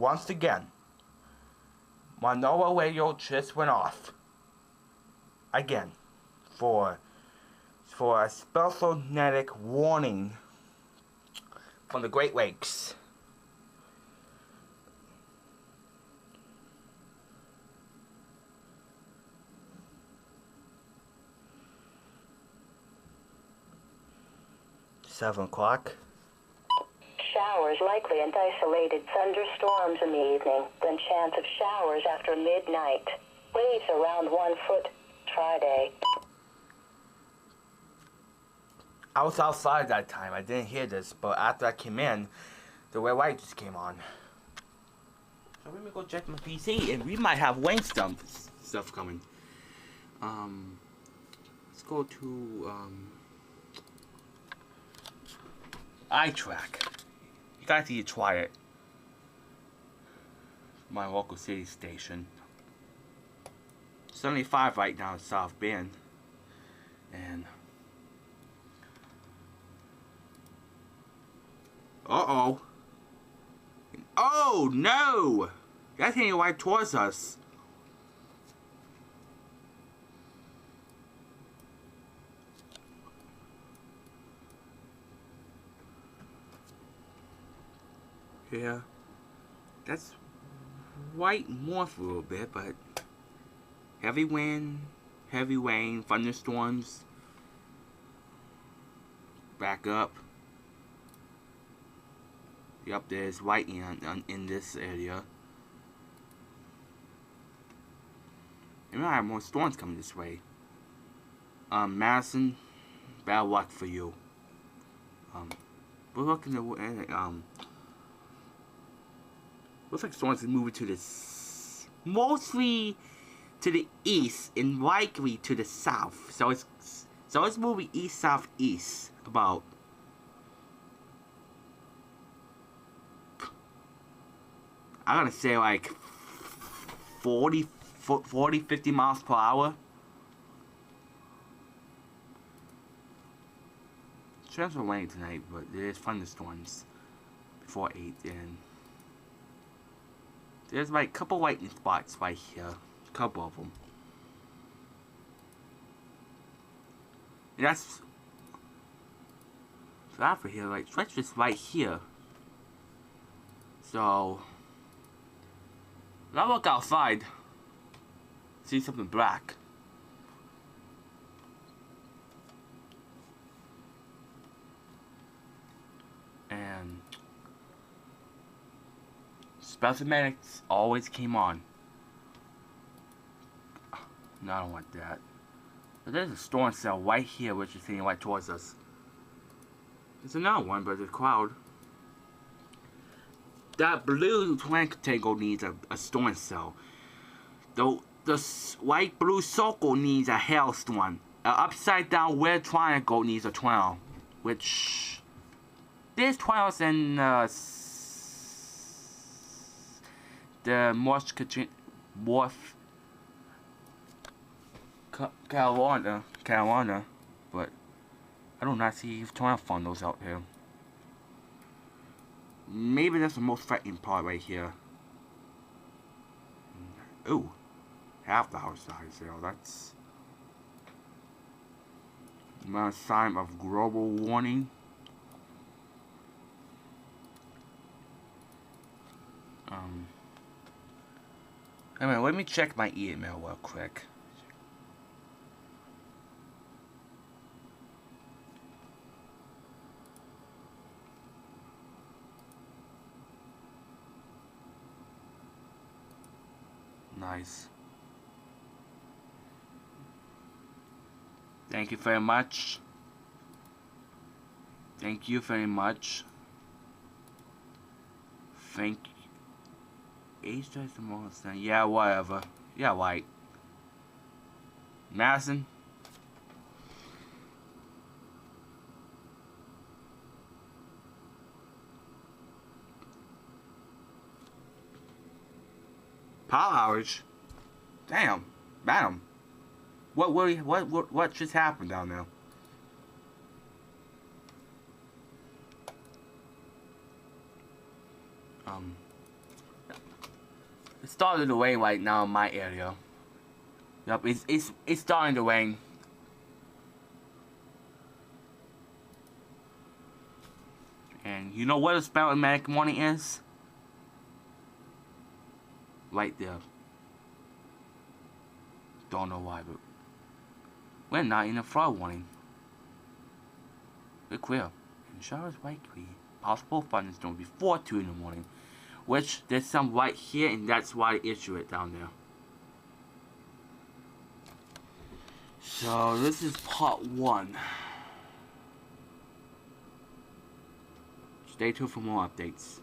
once again, my NOAA radio just went off. Again, for a special genetic warning from the Great Lakes. Seven o'clock. Showers likely and isolated thunderstorms in the evening, then chance of showers after midnight. Waves around 1 foot. Friday. I was outside that time. I didn't hear this, but after I came in, the red light just came on. So let me go check my PC, and we might have rain stuff coming. Let's go to iTrack. You guys need to try it. My local city station. 75 right now in South Bend. And uh-oh. Oh no! That's heading right towards us. Yeah. That's right north a little bit, but heavy wind, heavy rain, thunderstorms. Back up. Yep, there's white in this area. And we might have more storms coming this way. Madison, bad luck for you. We're looking at looks like storms are moving to this, mostly to the east and likely to the south. So it's moving east southeast about. I'm gonna say like 40, 50 miles per hour. Chance of rain tonight, but there's thunderstorms before 8, and there's like a couple lightning spots right here, a couple of them. And that's out of here, like stretch is right here. So I look outside, see something black. And special medics always came on. No, I don't want that. But there's a storm cell right here, which is heading right towards us. There's another one, but there's a cloud. That blue rectangle needs a storm cell. The white blue circle needs a hailstorm. An upside down red triangle needs a tornado. Which there's tornadoes in the North Carolina, but I do not see tornado funnels out here. Maybe that's the most threatening part right here. Ooh, half the house size there. That's a sign of global warming. Anyway, let me check my email real quick. Nice. Thank you very much. Thank you very much. Thank you. Age tries the most then. Yeah, whatever. Yeah, right. Madison. Power outage. Damn, madam. What just happened down there? It's starting to rain right now in my area. Yep, it's starting to rain. And you know what a spell in Manic Morning is? Right there. Don't know why, but we're not in a flood warning. We're clear. And showers likely. Possible thunderstorm before 2 in the morning. Which there's some right here, and that's why I issue it down there. So this is part 1. Stay tuned for more updates.